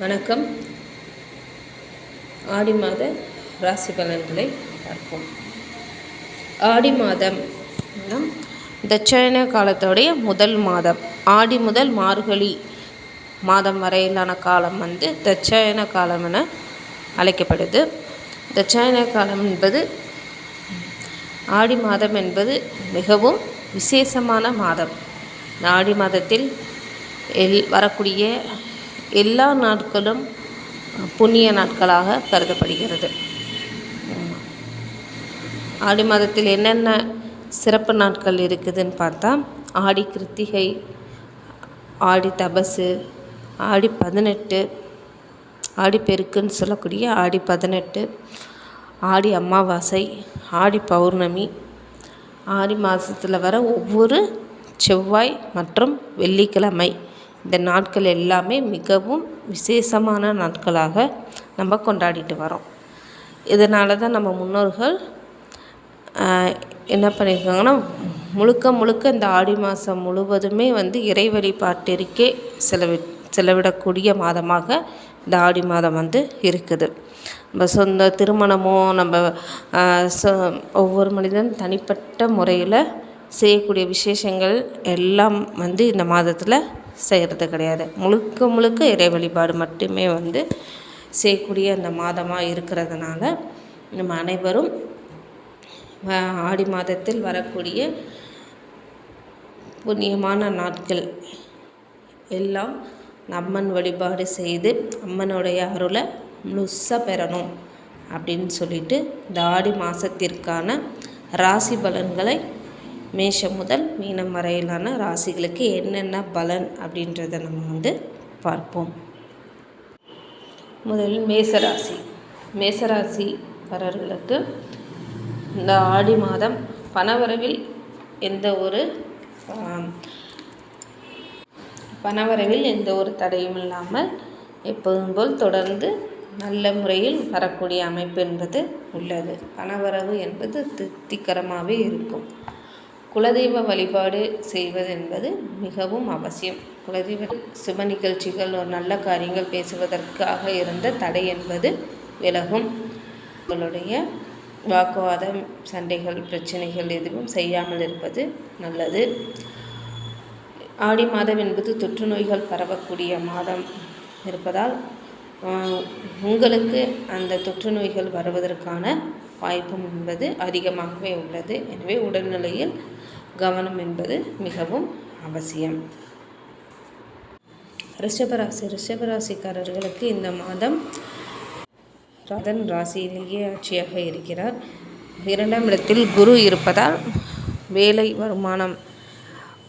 வணக்கம். ஆடி மாத ராசி பலன்களை பார்ப்போம். ஆடி மாதம் தட்சாயன காலத்தோடைய முதல் மாதம். ஆடி முதல் மார்கழி மாதம் வரையிலான காலம் தட்சாயன காலம் என அழைக்கப்படுது. தட்சாயன காலம் என்பது ஆடி மாதம் என்பது மிகவும் விசேஷமான மாதம். ஆடி மாதத்தில் வரக்கூடிய எல்லா நாட்களும் புண்ணிய நாட்களாக கருதப்படுகிறது. ஆடி மாதத்தில் என்னென்ன சிறப்பு நாட்கள் இருக்குதுன்னு பார்த்தா, ஆடி கிருத்திகை, ஆடி தபசு, ஆடி 18, ஆடி பெருக்குன்னு சொல்லக்கூடிய ஆடி 18, ஆடி அமாவாசை, ஆடி பௌர்ணமி, ஆடி மாதத்தில் வர ஒவ்வொரு செவ்வாய் மற்றும் வெள்ளிக்கிழமை, இந்த நாட்கள் எல்லாமே மிகவும் விசேஷமான நாட்களாக நம்ம கொண்டாடிட்டு வரோம். இதனால தான் நம்ம முன்னோர்கள் என்ன பண்ணியிருக்காங்கன்னா, முழுக்க இந்த ஆடி மாதம் முழுவதுமே இறை வழிபாட்டிற்கே செலவிடக்கூடிய மாதமாக இந்த ஆடி மாதம் இருக்குது. நம்ம சொந்த திருமணமோ நம்ம ஒவ்வொரு மனிதன் தனிப்பட்ட முறையில் செய்யக்கூடிய விசேஷங்கள் எல்லாம் இந்த மாதத்தில் செய்கிறது கிடையாது. முழுக்க இறை வழிபாடு மட்டுமே செய்யக்கூடிய அந்த மாதமாக இருக்கிறதுனால நம்ம அனைவரும் ஆடி மாதத்தில் வரக்கூடிய புண்ணியமான நாட்கள் எல்லாம் அம்மன் வழிபாடு செய்து அம்மனுடைய அருளை முழுசாக பெறணும் அப்படின்னு சொல்லிட்டு இந்த ஆடி மாதத்திற்கான ராசி பலன்களை மேஷம் முதல் மீனம் வரையிலான ராசிகளுக்கு என்னென்ன பலன் அப்படின்றத நம்ம பார்ப்போம். முதலில் மேசராசி. மேசராசிக்காரர்களுக்கு இந்த ஆடி மாதம் பணவரவில் எந்த ஒரு தடையும் இல்லாமல் எப்போதும் போல் தொடர்ந்து நல்ல முறையில் வரக்கூடிய அமைப்பு என்பது உள்ளது. பணவரவு என்பது திருப்திகரமாகவே இருக்கும். குலதெய்வ வழிபாடு செய்வது என்பது மிகவும் அவசியம். குலதெய்வ சுப நிகழ்ச்சிகள், ஒரு நல்ல காரியங்கள் பேசுவதற்காக இருந்த தடை என்பது விலகும். உங்களுடைய வாக்குவாதம், சண்டைகள், பிரச்சனைகள் எதுவும் செய்யாமல் இருப்பது நல்லது. ஆடி மாதம் என்பது தொற்று நோய்கள் பரவக்கூடிய மாதம் இருப்பதால் உங்களுக்கு அந்த தொற்று நோய்கள் வருவதற்கான வாய்ப்பும் என்பது அதிகமாகவே உள்ளது. எனவே உடல்நிலையில் கவனம் என்பது மிகவும் அவசியம். ரிஷபராசிக்காரர்களுக்கு இந்த மாதம் ரதன் ராசியிலேயே ஆட்சியாக இருக்கிறார். 2ஆம் இடத்தில் குரு இருப்பதால் வேலை, வருமானம்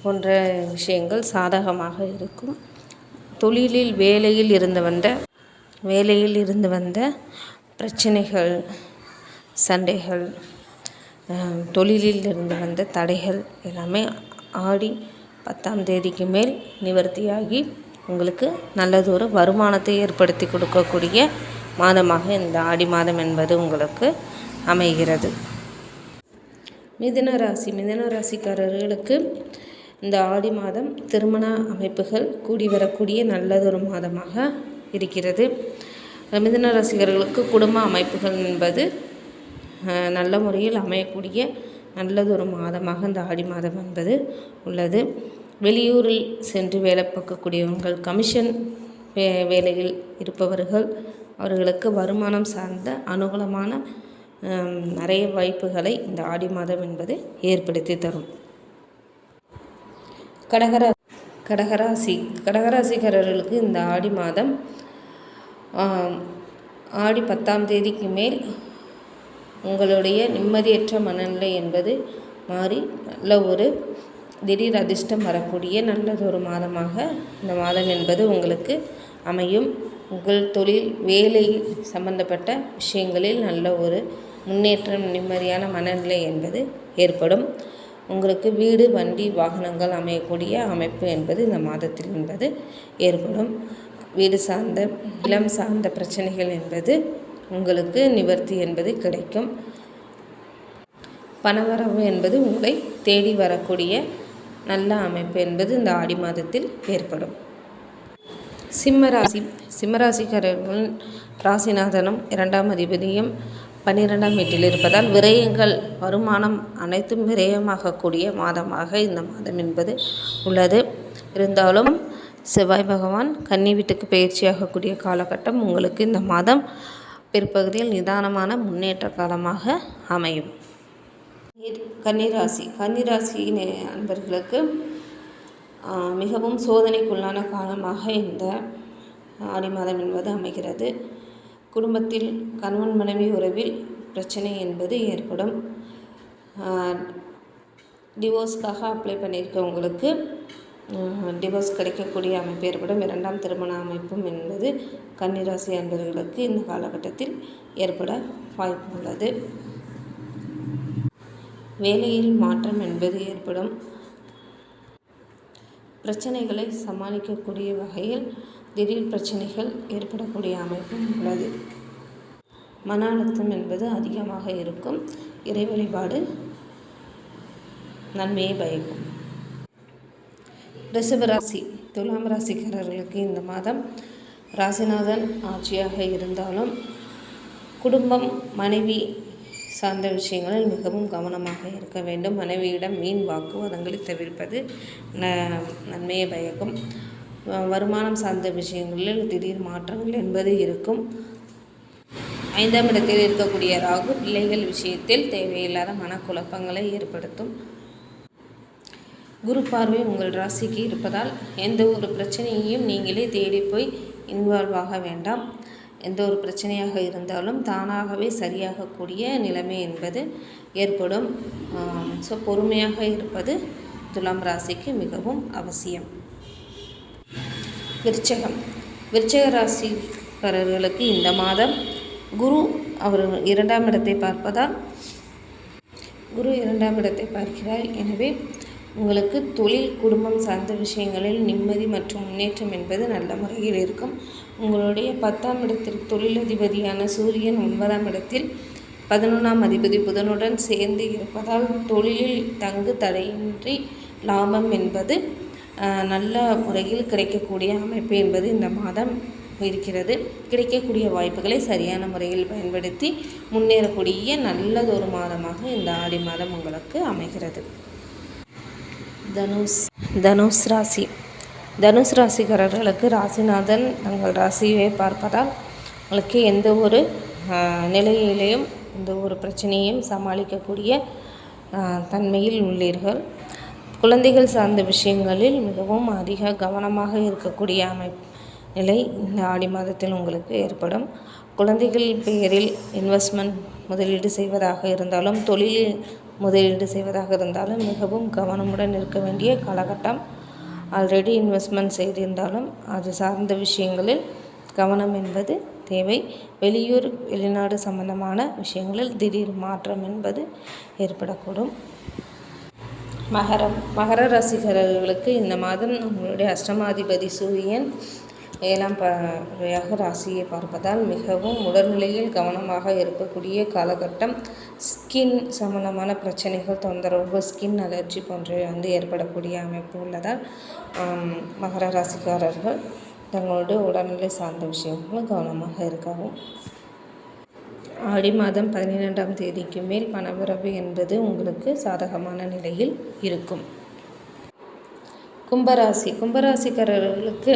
போன்ற விஷயங்கள் சாதகமாக இருக்கும். தொழிலில் வேலையில் இருந்து வந்த பிரச்சனைகள், சண்டைகள், தொழிலில் இருந்து வந்த தடைகள் எல்லாமே ஆடி 10ஆம் தேதிக்கு மேல் நிவர்த்தியாகி உங்களுக்கு நல்லதொரு வருமானத்தை ஏற்படுத்தி கொடுக்கக்கூடிய மாதமாக இந்த ஆடி மாதம் என்பது உங்களுக்கு அமைகிறது. மிதுன ராசிக்காரர்களுக்கு இந்த ஆடி மாதம் திருமண அமைப்புகள் கூடி வரக்கூடிய நல்லதொரு மாதமாக இருக்கிறது. மிதுன ராசிக்காரர்களுக்கு குடும்ப அமைப்புகள் என்பது நல்ல முறையில் அமையக்கூடிய நல்லதொரு மாதமாக இந்த ஆடி மாதம் என்பது உள்ளது. வெளியூரில் சென்று வேலை பார்க்கக்கூடியவர்கள், கமிஷன் வேலையில் இருப்பவர்கள், அவர்களுக்கு வருமானம் சார்ந்த அனுகூலமான நிறைய வாய்ப்புகளை இந்த ஆடி மாதம் என்பது ஏற்படுத்தி தரும். கடகராசிக்காரர்களுக்கு இந்த ஆடி மாதம் ஆடி 10ஆம் தேதிக்கு மேல் உங்களுடைய நிம்மதியற்ற மனநிலை என்பது மாறி நல்ல ஒரு திடீர் அதிர்ஷ்டம் வரக்கூடிய நல்லதொரு மாதமாக இந்த மாதம் என்பது உங்களுக்கு அமையும். உங்கள் தொழில், வேலை சம்பந்தப்பட்ட விஷயங்களில் நல்ல ஒரு முன்னேற்றம், நிம்மதியான மனநிலை என்பது ஏற்படும். உங்களுக்கு வீடு, வண்டி, வாகனங்கள் அமையக்கூடிய அமைப்பு என்பது இந்த மாதத்தில் என்பது ஏற்படும். வீடு சார்ந்த, இளம் சார்ந்த பிரச்சனைகள் என்பது உங்களுக்கு நிவர்த்தி என்பது கிடைக்கும். பணவரவு என்பது உங்களை தேடி வரக்கூடிய நல்ல அமைப்பு என்பது இந்த ஆடி மாதத்தில் ஏற்படும். சிம்மராசிக்காரர்கள் ராசிநாதனும் 2ஆம் அதிபதியும் 12ஆம் வீட்டில் இருப்பதால் விரயங்கள் வருமானம் அனைத்தும் விரயமாகக்கூடிய மாதமாக இந்த மாதம் என்பது உள்ளது. இருந்தாலும் செவ்வாய் பகவான் கன்னி வீட்டுக்கு பயிற்சியாகக்கூடிய காலகட்டம் உங்களுக்கு இந்த மாதம் பிற்பகுதியில் நிதானமான முன்னேற்ற காலமாக அமையும். கன்னிராசி அன்பர்களுக்கு மிகவும் சோதனைக்குள்ளான காலமாக இந்த ஆடி மாதம் என்பது அமைகிறது. குடும்பத்தில் கணவன் மனைவி உறவில் பிரச்சனை என்பது ஏற்படும். டிவோர்ஸ்க்காக அப்ளை பண்ணியிருக்கவங்களுக்கு டிவோர்ஸ் கிடைக்கக்கூடிய அமைப்பு ஏற்படும். 2ஆம் திருமண அமைப்பும் என்பது கன்னிராசி அன்பர்களுக்கு இந்த காலகட்டத்தில் ஏற்பட வாய்ப்பு உள்ளது. வேலையில் மாற்றம் என்பது ஏற்படும். பிரச்சனைகளை சமாளிக்கக்கூடிய வகையில் திடீர் பிரச்சனைகள் ஏற்படக்கூடிய அமைப்பும் உள்ளது. மன அழுத்தம் என்பது அதிகமாக இருக்கும். இறை வழிபாடு நன்மையை பயக்கும். ரிஷபராசி துலாம் ராசிக்காரர்களுக்கு இந்த மாதம் ராசிநாதன் ஆட்சியாக இருந்தாலும் குடும்பம் மனைவி சார்ந்த விஷயங்களில் மிகவும் கவனமாக இருக்க வேண்டும். மனைவியிடம் வீண் வாக்குவாதங்களை தவிர்ப்பது நன்மையை பயக்கும். வருமானம் சார்ந்த விஷயங்களில் திடீர் மாற்றங்கள் என்பது இருக்கும். 5ஆம் இடத்தில் இருக்கக்கூடிய ராகு பிள்ளைகள் விஷயத்தில் தேவையில்லாத மனக்குழப்பங்களை ஏற்படுத்தும். குரு பார்வை உங்கள் ராசிக்கு இருப்பதால் எந்த ஒரு பிரச்சனையையும் நீங்களே தேடி போய் இன்வால்வ் ஆக வேண்டாம். எந்த ஒரு பிரச்சனையாக இருந்தாலும் தானாகவே சரியாகக்கூடிய நிலைமை என்பது ஏற்படும். ஸோ பொறுமையாக இருப்பது துலாம் ராசிக்கு மிகவும் அவசியம். விருச்சிக ராசிக்காரர்களுக்கு இந்த மாதம் குரு அவர் 2ஆம் இடத்தை பார்ப்பதால் குரு 2ஆம் இடத்தை பார்க்கிறார். எனவே உங்களுக்கு தொழில் குடும்பம் சார்ந்த விஷயங்களில் நிம்மதி மற்றும் முன்னேற்றம் என்பது நல்ல முறையில் இருக்கும். உங்களுடைய 10ஆம் இடத்தில் தொழிலதிபதியான சூரியன் 9ஆம் இடத்தில் 11ஆம் அதிபதி புதனுடன் சேர்ந்து இருப்பதால் தொழிலில் தங்கு தடையின்றி லாபம் என்பது நல்ல முறையில் கிடைக்கக்கூடிய அமைப்பு என்பது இந்த மாதம் இருக்கிறது. கிடைக்கக்கூடிய வாய்ப்புகளை சரியான முறையில் பயன்படுத்தி முன்னேறக்கூடிய நல்லதொரு மாதமாக இந்த ஆடி மாதம் உங்களுக்கு அமைகிறது. தனுஷ் ராசிக்காரர்களுக்கு ராசிநாதன் தங்கள் ராசியை பார்ப்பதால் உங்களுக்கு எந்த ஒரு நிலையிலையும் எந்த ஒரு பிரச்சனையும் சமாளிக்கக்கூடிய தன்மையில் உள்ளீர்கள். குழந்தைகள் சார்ந்த விஷயங்களில் மிகவும் அதிக கவனமாக இருக்கக்கூடிய நிலை இந்த ஆடி மாதத்தில் உங்களுக்கு ஏற்படும். குழந்தைகள் பெயரில் இன்வெஸ்ட்மெண்ட் முதலீடு செய்வதாக இருந்தாலும் தொழிலில் முதலீடு செய்வதாக இருந்தாலும் மிகவும் கவனமுடன் இருக்க வேண்டிய காலகட்டம். ஆல்ரெடி இன்வெஸ்ட்மெண்ட் செய்திருந்தாலும் அது சார்ந்த விஷயங்களில் கவனம் என்பது தேவை. வெளியூர் வெளிநாடு சம்பந்தமான விஷயங்களில் திடீர் மாற்றம் என்பது ஏற்படக்கூடும். மகர ராசிக்காரர்களுக்கு இந்த மாதம் நம்மளுடைய அஷ்டமாதிபதி சூரியன் 7ஆம் பார்வையாக ராசியை பார்ப்பதால் மிகவும் உடல்நிலையில் கவனமாக இருக்கக்கூடிய காலகட்டம். ஸ்கின் சம்பந்தமான பிரச்சனைகள் தொந்தரவு ஸ்கின் அலர்ஜி போன்றவை ஏற்படக்கூடிய அமைப்பு உள்ளதால் மகர ராசிக்காரர்கள் தங்களுடைய உடல்நிலை சார்ந்த விஷயங்களும் கவனமாக இருக்கவும். ஆடி மாதம் 12ஆம் தேதிக்கு மேல் பணவரவு என்பது உங்களுக்கு சாதகமான நிலையில் இருக்கும். கும்பராசிக்காரர்களுக்கு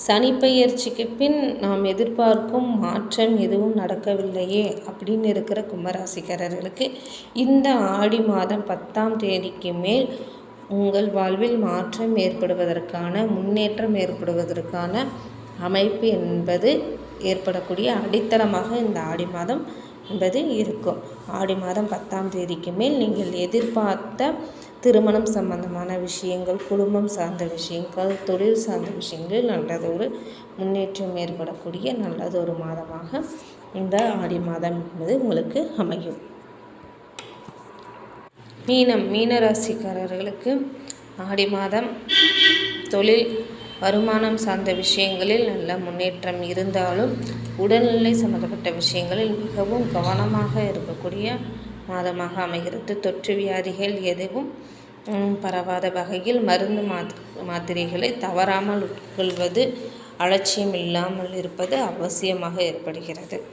சனி பெயர்ச்சிக்கு பின் நாம் எதிர்பார்க்கும் மாற்றம் எதுவும் நடக்கவில்லையே அப்படின்னு இருக்கிற கும்பராசிக்காரர்களுக்கு இந்த ஆடி மாதம் 10ஆம் தேதிக்கு மேல் உங்கள் வாழ்வில் மாற்றம் ஏற்படுவதற்கான முன்னேற்றம் ஏற்படுவதற்கான அமைப்பு என்பது ஏற்படக்கூடிய அடித்தளமாக இந்த ஆடி மாதம் என்பது இருக்கும். ஆடி மாதம் 10ஆம் தேதிக்கு மேல் நீங்கள் எதிர்பார்த்த திருமணம் சம்பந்தமான விஷயங்கள் குடும்பம் சார்ந்த விஷயங்கள் தொழில் சார்ந்த விஷயங்களில் நல்லதொரு முன்னேற்றம் ஏற்படக்கூடிய நல்லதொரு மாதமாக இந்த ஆடி மாதம் என்பது உங்களுக்கு அமையும். மீனராசிக்காரர்களுக்கு ஆடி மாதம் தொழில் வருமானம் சார்ந்த விஷயங்களில் நல்ல முன்னேற்றம் இருந்தாலும் உடல்நிலை சம்பந்தப்பட்ட விஷயங்களில் மிகவும் கவனமாக இருக்கக்கூடிய மாதமாக அமைகிறது. தொற்று வியாதிகள் எதுவும் பரவாத வகையில் மருந்து மாத்திரைகளை தவறாமல் உட்கொள்வது அலட்சியம் இல்லாமல் இருப்பது அவசியமாக ஏற்படுகிறது.